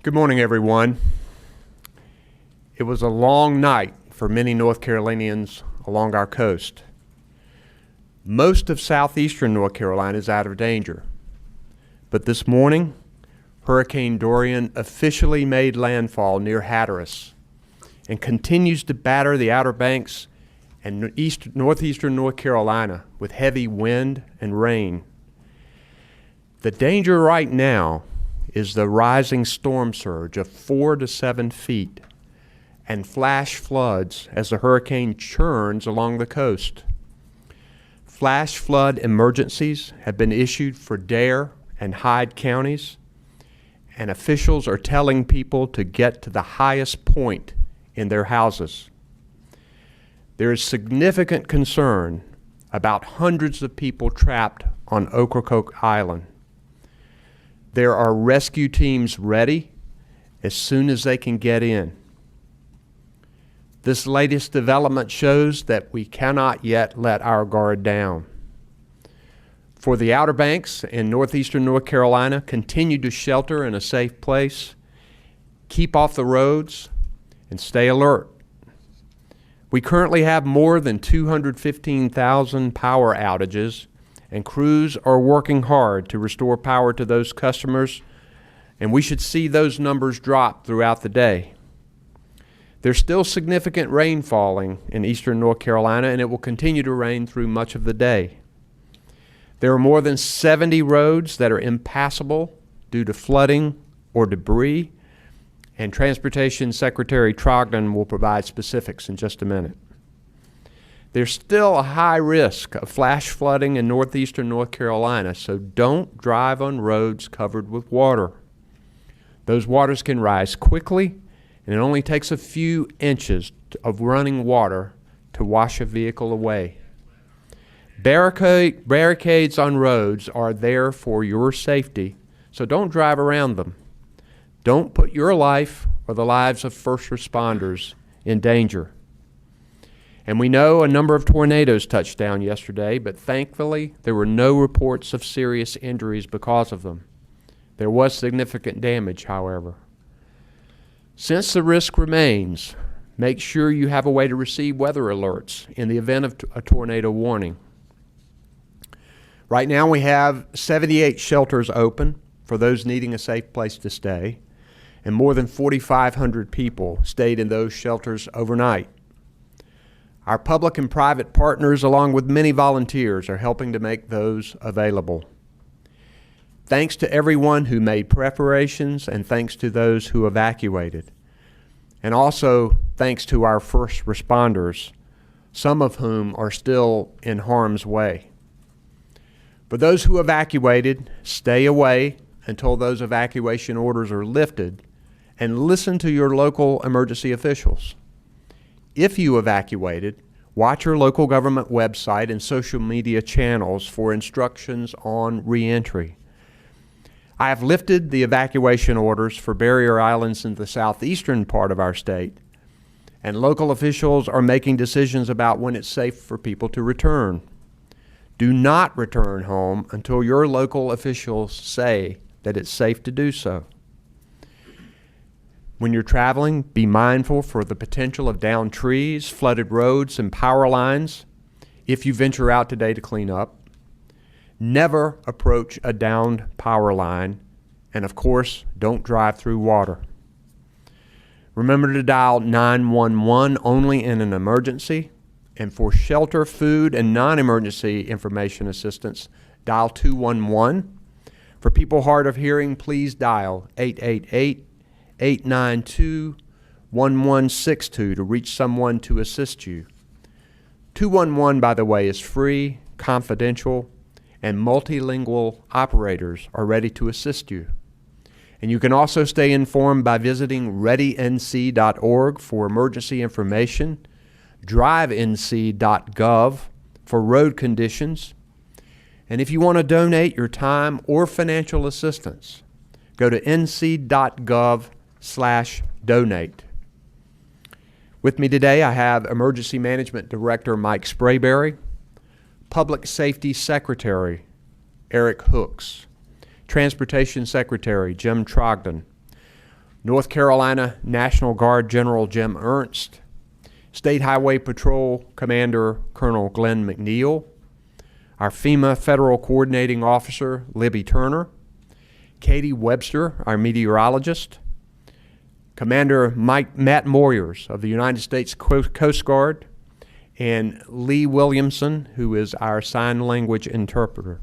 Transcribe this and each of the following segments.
Good morning, everyone. It was a long night for many North Carolinians along our coast. Most of southeastern North Carolina is out of danger. But this morning, Hurricane Dorian officially made landfall near Hatteras and continues to batter the Outer Banks and northeastern North Carolina with heavy wind and rain. The danger right now is the rising storm surge of 4 to 7 feet and flash floods as the hurricane churns along the coast. Flash flood emergencies have been issued for Dare and Hyde counties, and officials are telling people to get to the highest point in their houses. There is significant concern about hundreds of people trapped on Ocracoke Island. There are rescue teams ready as soon as they can get in. This latest development shows that we cannot yet let our guard down. For the Outer Banks and northeastern North Carolina, continue to shelter in a safe place, keep off the roads, and stay alert. We currently have more than 215,000 power outages, and crews are working hard to restore power to those customers, and we should see those numbers drop throughout the day. There's still significant rain falling in eastern North Carolina, and it will continue to rain through much of the day. There are more than 70 roads that are impassable due to flooding or debris, and Transportation Secretary Trogdon will provide specifics in just a minute. There's still a high risk of flash flooding in northeastern North Carolina, so don't drive on roads covered with water. Those waters can rise quickly, and it only takes a few inches of running water to wash a vehicle away. Barricades on roads are there for your safety, so don't drive around them. Don't put your life or the lives of first responders in danger. And we know a number of tornadoes touched down yesterday, but thankfully there were no reports of serious injuries because of them. There was significant damage, however. Since the risk remains, make sure you have a way to receive weather alerts in the event of a tornado warning. Right now we have 78 shelters open for those needing a safe place to stay, and more than 4,500 people stayed in those shelters overnight. Our public and private partners, along with many volunteers, are helping to make those available. Thanks to everyone who made preparations, and thanks to those who evacuated. And also thanks to our first responders, some of whom are still in harm's way. For those who evacuated, stay away until those evacuation orders are lifted, and listen to your local emergency officials. If you evacuated, watch your local government website and social media channels for instructions on re-entry. I have lifted the evacuation orders for barrier islands in the southeastern part of our state, and local officials are making decisions about when it's safe for people to return. Do not return home until your local officials say that it's safe to do so. When you're traveling, be mindful for the potential of downed trees, flooded roads, and power lines if you venture out today to clean up. Never approach a downed power line, and of course, don't drive through water. Remember to dial 911 only in an emergency, and for shelter, food, and non-emergency information assistance, dial 211. For people hard of hearing, please dial 888-892-1162 to reach someone to assist you. 211, by the way, is free, confidential, and multilingual operators are ready to assist you. And you can also stay informed by visiting readync.org for emergency information, drivenc.gov for road conditions, and if you want to donate your time or financial assistance, go to nc.gov/donate. With me today, I have Emergency Management Director Mike Sprayberry, Public Safety Secretary Eric Hooks, Transportation Secretary Jim Trogdon, North Carolina National Guard General Jim Ernst, State Highway Patrol Commander Colonel Glen Mcneil, our FEMA Federal Coordinating Officer Libby Turner, Katie Webster, our meteorologist, Commander Matt Moyers of the United States Coast Guard, and Lee Williamson, who is our sign language interpreter.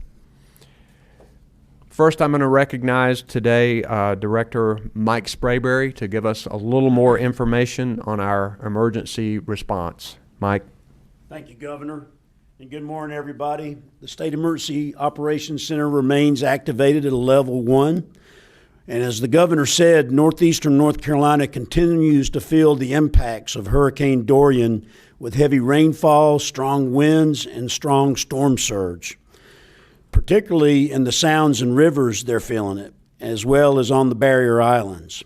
First, I'm going to recognize today Director Mike Sprayberry to give us a little more information on our emergency response. Mike. Thank you, Governor, and good morning, everybody. The State Emergency Operations Center remains activated at a level 1. And as the Governor said, Northeastern North Carolina continues to feel the impacts of Hurricane Dorian with heavy rainfall, strong winds, and strong storm surge. Particularly in the sounds and rivers, they're feeling it, as well as on the barrier islands.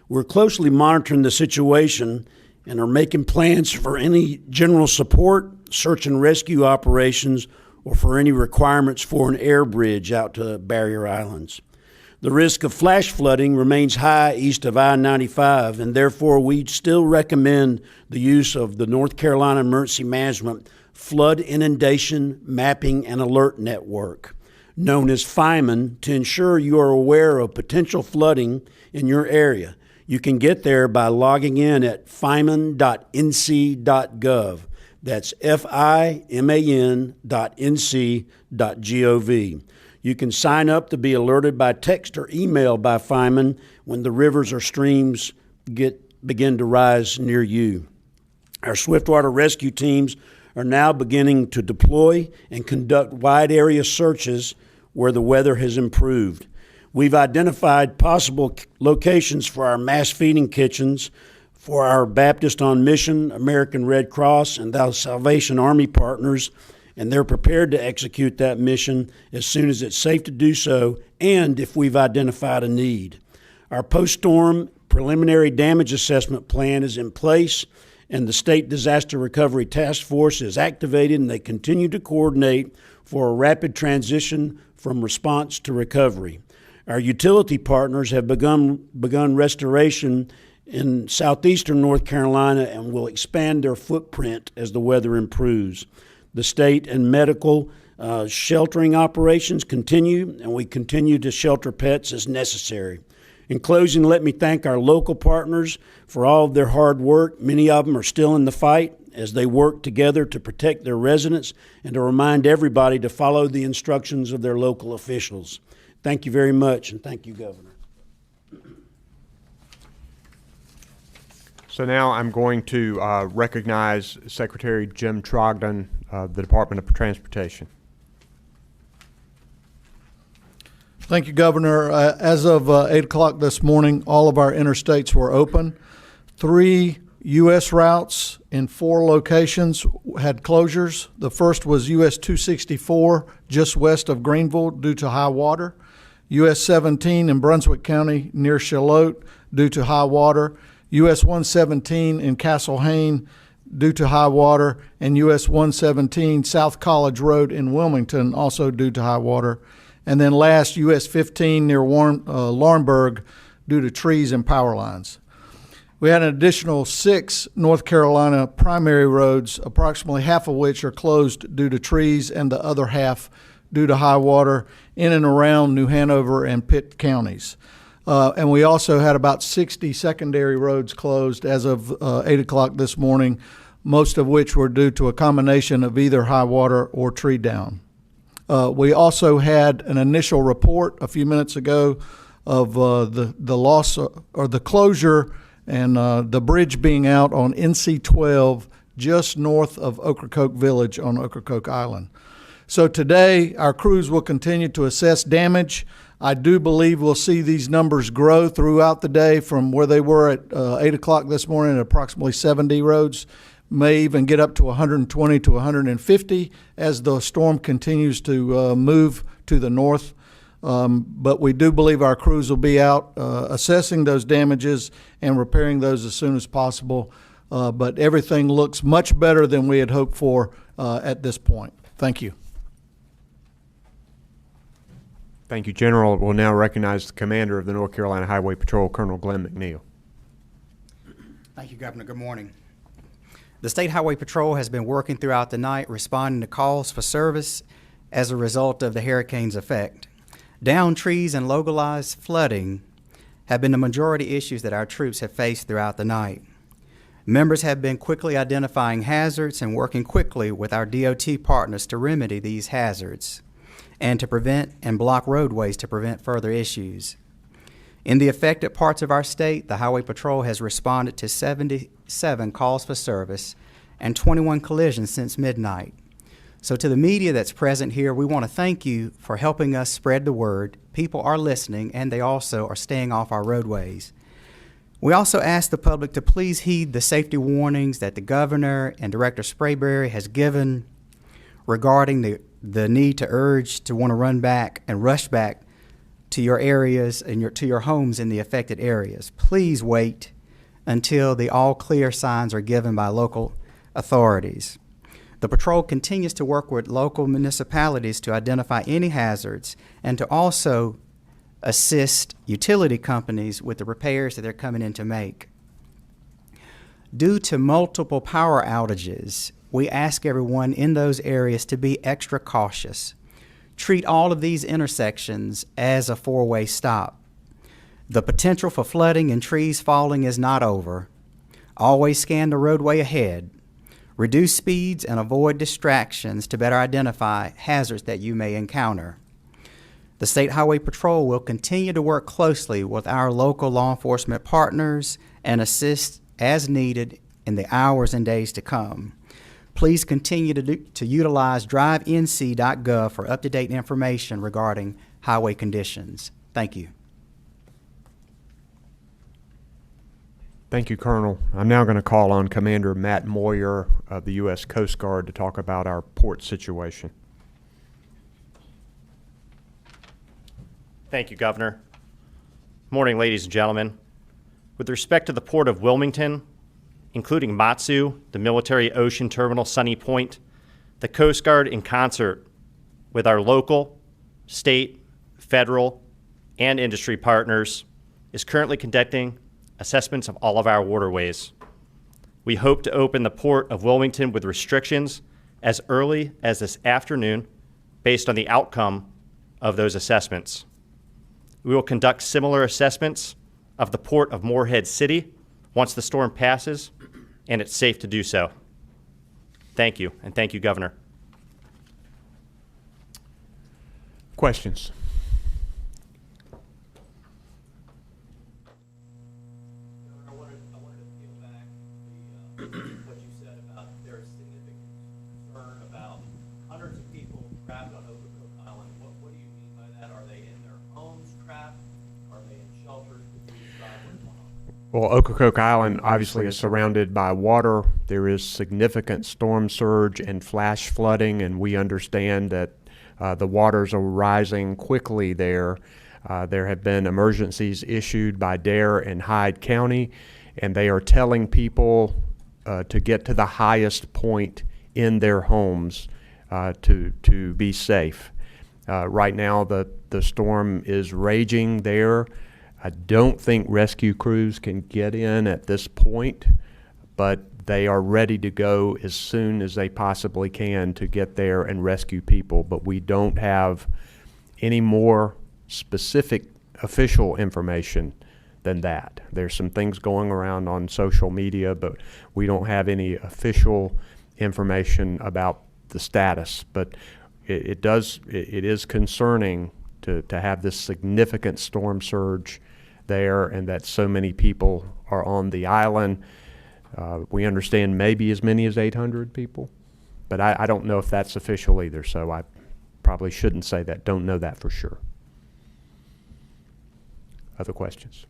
We're closely monitoring the situation and are making plans for any general support, search and rescue operations, or for any requirements for an air bridge out to barrier islands. The risk of flash flooding remains high east of I-95, and therefore we still recommend the use of the North Carolina Emergency Management Flood Inundation Mapping and Alert Network, known as FIMAN, to ensure you are aware of potential flooding in your area. You can get there by logging in at fiman.nc.gov. That's fiman.nc.gov. You can sign up to be alerted by text or email by FIMAN when the rivers or streams begin to rise near you. Our swiftwater rescue teams are now beginning to deploy and conduct wide area searches where the weather has improved. We've identified possible locations for our mass feeding kitchens for our Baptist on Mission, American Red Cross, and the Salvation Army partners, and they're prepared to execute that mission as soon as it's safe to do so and if we've identified a need. Our post-storm preliminary damage assessment plan is in place, and the State Disaster Recovery Task Force is activated, and they continue to coordinate for a rapid transition from response to recovery. Our utility partners have begun restoration in southeastern North Carolina and will expand their footprint as the weather improves. The state and medical sheltering operations continue, and we continue to shelter pets as necessary. In closing, let me thank our local partners for all of their hard work. Many of them are still in the fight as they work together to protect their residents and to remind everybody to follow the instructions of their local officials. Thank you very much, and thank you, Governor. So now I'm going to recognize Secretary Jim Trogdon of the Department of Transportation. Thank you, Governor. As of 8 o'clock this morning, all of our interstates were open. 3 U.S. routes in 4 locations had closures. The first was US 264 just west of Greenville due to high water, US 17 in Brunswick County near Charlotte due to high water, US 117 in Castle Hayne due to high water, and US 117 South College Road in Wilmington also due to high water. And then last, US 15 near Laurinburg due to trees and power lines. We had an additional 6 North Carolina primary roads, approximately half of which are closed due to trees and the other half due to high water in and around New Hanover and Pitt counties. And we also had about 60 secondary roads closed as of 8 o'clock this morning, most of which were due to a combination of either high water or tree down. We also had an initial report a few minutes ago of the loss or the closure and the bridge being out on NC 12 just north of Ocracoke Village on Ocracoke Island. So today our crews will continue to assess damage. I do believe we'll see these numbers grow throughout the day from where they were at 8 o'clock this morning at approximately 70 roads, may even get up to 120 to 150 as the storm continues to move to the north. But we do believe our crews will be out assessing those damages and repairing those as soon as possible. But everything looks much better than we had hoped for at this point. Thank you. Thank you, General. We'll now recognize the Commander of the North Carolina Highway Patrol, Colonel Glen Mcneil. Thank you, Governor. Good morning. The State Highway Patrol has been working throughout the night responding to calls for service as a result of the hurricane's effect. Downed trees and localized flooding have been the majority issues that our troops have faced throughout the night. Members have been quickly identifying hazards and working quickly with our DOT partners to remedy these hazards and to prevent and block roadways to prevent further issues. In the affected parts of our state, the Highway Patrol has responded to 77 calls for service and 21 collisions since midnight. So to the media that's present here, we want to thank you for helping us spread the word. People are listening, and they also are staying off our roadways. We also ask the public to please heed the safety warnings that the Governor and Director Sprayberry has given regarding the need to urge to want to run back and rush back to your areas and to your homes in the affected areas. Please wait until the all clear signs are given by local authorities. The patrol continues to work with local municipalities to identify any hazards and to also assist utility companies with the repairs that they're coming in to make. Due to multiple power outages, we ask everyone in those areas to be extra cautious. Treat all of these intersections as a four-way stop. The potential for flooding and trees falling is not over. Always scan the roadway ahead. Reduce speeds and avoid distractions to better identify hazards that you may encounter. The State Highway Patrol will continue to work closely with our local law enforcement partners and assist as needed in the hours and days to come. Please continue to utilize drivenc.gov for up-to-date information regarding highway conditions. Thank you. Thank you, Colonel. I'm now going to call on Commander Matt Moyer of the U.S. Coast Guard to talk about our port situation. Thank you, Governor. Morning, ladies and gentlemen. With respect to the Port of Wilmington, including Matsu, the Military Ocean Terminal Sunny Point, the Coast Guard, in concert with our local, state, federal, and industry partners, is currently conducting assessments of all of our waterways. We hope to open the Port of Wilmington with restrictions as early as this afternoon based on the outcome of those assessments. We will conduct similar assessments of the Port of Morehead City once the storm passes and it's safe to do so. Thank you, and thank you, Governor. Questions? I wanted to peel back what you said about there's significant concern about hundreds of people trapped on Ocracoke Island. What do you mean by that? Are they in their homes trapped? Are they in shelters? Could you describe what's going on? Well, Ocracoke Island obviously is surrounded by water. There is significant storm surge and flash flooding, and we understand that the waters are rising quickly there. There have been emergencies issued by Dare and Hyde County, and they are telling people to get to the highest point in their homes to be safe. Right now, the storm is raging there. I don't think rescue crews can get in at this point, but they are ready to go as soon as they possibly can to get there and rescue people. But we don't have any more specific official information than that. There's some things going around on social media, but we don't have any official information about the status. But it is concerning to have this significant storm surge there and that so many people are on the island. We understand maybe as many as 800 people, but I don't know if that's official either, so I probably shouldn't say that. Don't know that for sure. Other questions?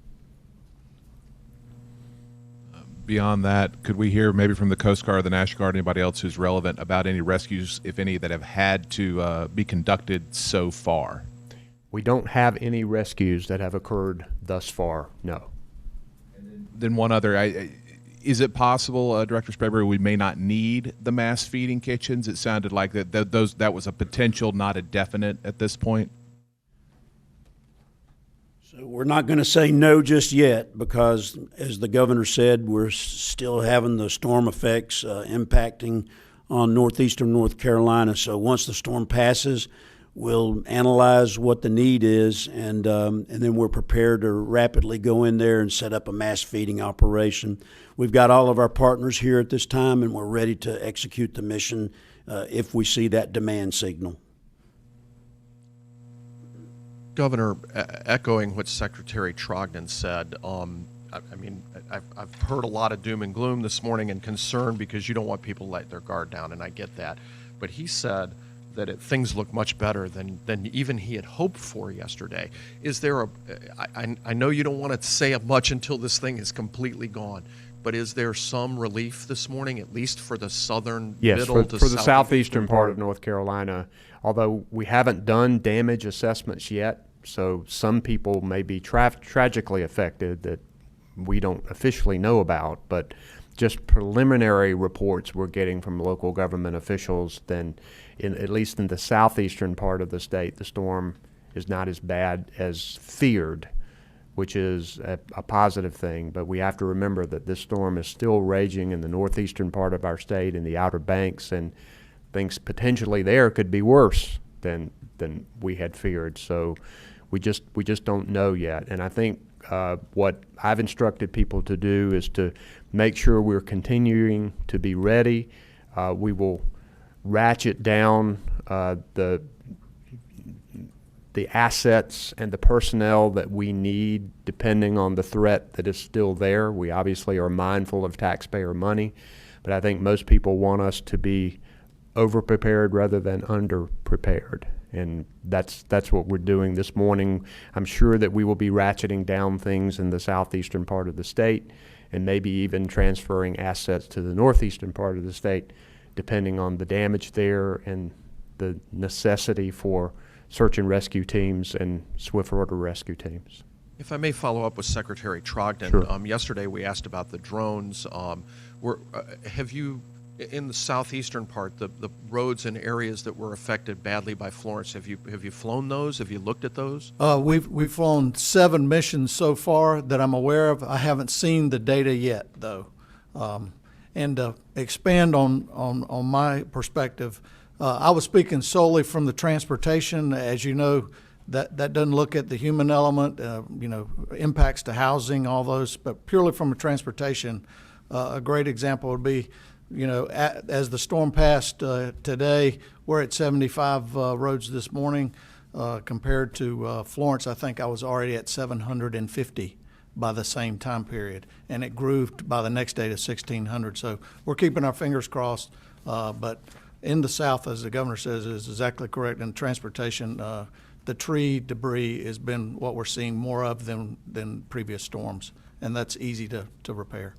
Beyond that, could we hear maybe from the Coast Guard, the National Guard, anybody else who's relevant about any rescues, if any, that have had to be conducted so far? We don't have any rescues that have occurred thus far, no. And then one other, is it possible, Director Sprayberry, we may not need the mass feeding kitchens? It sounded like that was a potential, not a definite at this point. So we're not going to say no just yet because, as the governor said, we're still having the storm effects impacting on northeastern North Carolina. So once the storm passes, we'll analyze what the need is, and then we're prepared to rapidly go in there and set up a mass feeding operation. We've got all of our partners here at this time, and we're ready to execute the mission if we see that demand signal. Governor, echoing what Secretary Trogdon said, I mean, I've heard a lot of doom and gloom this morning and concern because you don't want people to let their guard down, and I get that. But he said that things look much better than even he had hoped for yesterday. Is there I know you don't want to say much until this thing is completely gone, but is there some relief this morning, at least for the southern middle to for the southeastern part of North Carolina, although we haven't done damage assessments yet, so some people may be tragically affected that we don't officially know about, but just preliminary reports we're getting from local government officials, then at least in the southeastern part of the state, the storm is not as bad as feared, which is a positive thing. But we have to remember that this storm is still raging in the northeastern part of our state, in the Outer Banks, and things potentially there could be worse than we had feared. So we just don't know yet. And I think what I've instructed people to do is to make sure we're continuing to be ready. We will ratchet down the assets and the personnel that we need depending on the threat that is still there. We obviously are mindful of taxpayer money, but I think most people want us to be over-prepared rather than under-prepared. And that's what we're doing this morning. I'm sure that we will be ratcheting down things in the southeastern part of the state and maybe even transferring assets to the northeastern part of the state, depending on the damage there and the necessity for search and rescue teams and swift water rescue teams. If I may follow up with Secretary Trogdon, Sure. Yesterday we asked about the drones. Have you, in the southeastern part, the roads and areas that were affected badly by Florence, have you flown those? Have you looked at those? We've flown 7 missions so far that I'm aware of. I haven't seen the data yet, though. And to expand on my perspective, I was speaking solely from the transportation. As you know, that doesn't look at the human element, impacts to housing, all those, but purely from a transportation. A great example would be, as the storm passed today, we're at 75 roads this morning. Compared to Florence, I think I was already at 750 by the same time period, and it grew by the next day to 1,600. So we're keeping our fingers crossed, but in the south, as the governor says, is exactly correct. In transportation, the tree debris has been what we're seeing more of than previous storms, and that's easy to repair.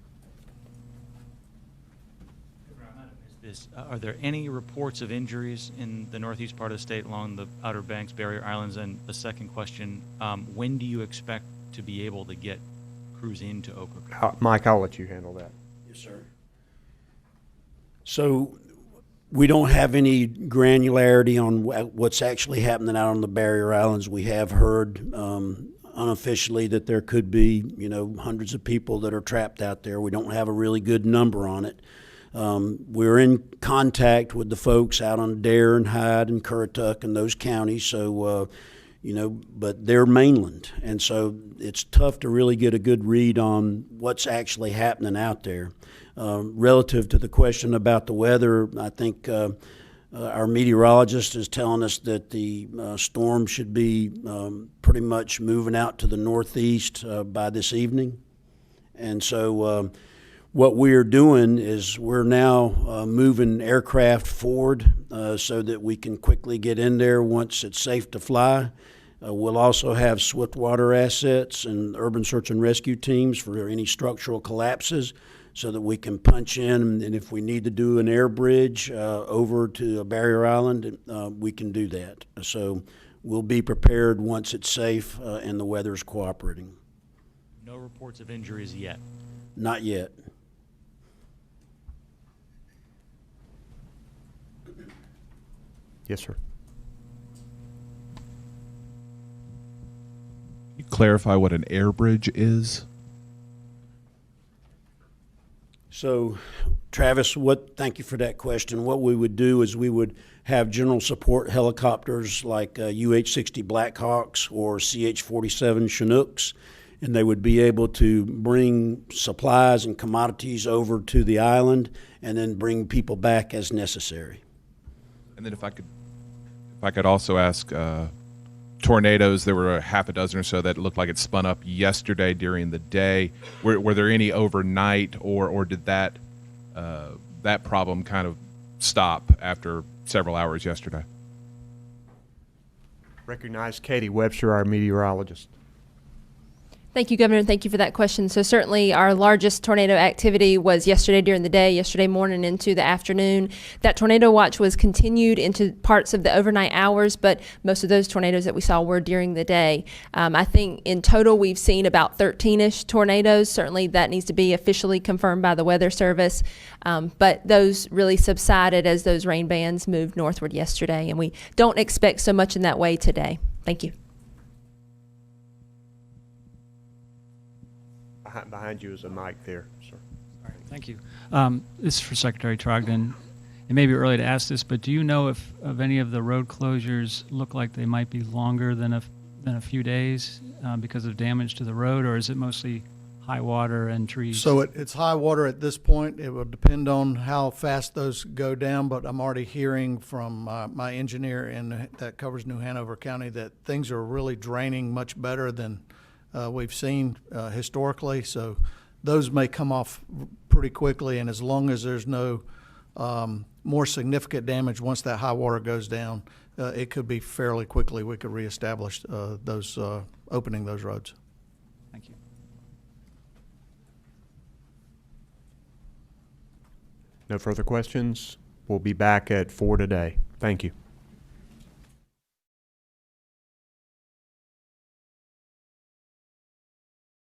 Are there any reports of injuries in the northeast part of the state along the Outer Banks, barrier islands? And the second question, when do you expect to be able to get crews into Ocracoke? Mike, I'll let you handle that. Yes, sir. So we don't have any granularity on what's actually happening out on the barrier islands. We have heard unofficially that there could be, hundreds of people that are trapped out there. We don't have a really good number on it. We're in contact with the folks out on Dare and Hyde and Currituck and those counties, so, but they're mainland. And so it's tough to really get a good read on what's actually happening out there. Relative to the question about the weather, I think our meteorologist is telling us that the storm should be pretty much moving out to the northeast by this evening. And so what we're doing is we're now moving aircraft forward so that we can quickly get in there once it's safe to fly. We'll also have swiftwater assets and urban search and rescue teams for any structural collapses so that we can punch in, and if we need to do an air bridge over to a barrier island, we can do that. So we'll be prepared once it's safe and the weather's cooperating. No reports of injuries yet? Not yet. Yes, sir. you clarify what an air bridge is? So, Travis, thank you for that question. What we would do is we would have general support helicopters like UH-60 Blackhawks or CH-47 Chinooks, and they would be able to bring supplies and commodities over to the island and then bring people back as necessary. And then if I could also ask, tornadoes, there were a half a dozen or so that looked like it spun up yesterday during the day. Were there any overnight, or did that problem kind of stop after several hours yesterday? Recognize Katie Webster, our meteorologist. Thank you, Governor, and thank you for that question. So certainly our largest tornado activity was yesterday during the day, yesterday morning into the afternoon. That tornado watch was continued into parts of the overnight hours, but most of those tornadoes that we saw were during the day. I think in total we've seen about 13-ish tornadoes. Certainly that needs to be officially confirmed by the Weather Service, but those really subsided as those rain bands moved northward yesterday, and we don't expect so much in that way today. Thank you. Behind you is a mic there, sir. All right, thank you. This is for Secretary Trogdon. It may be early to ask this, but do you know if any of the road closures look like they might be longer than a few days because of damage to the road, or is it mostly high water and trees? So it's high water at this point. It will depend on how fast those go down, but I'm already hearing from my engineer that covers New Hanover County that things are really draining much better than we've seen historically, so those may come off pretty quickly, and as long as there's no more significant damage once that high water goes down, it could be fairly quickly we could reestablish opening those roads. Thank you. No further questions. We'll be back at 4 today. Thank you.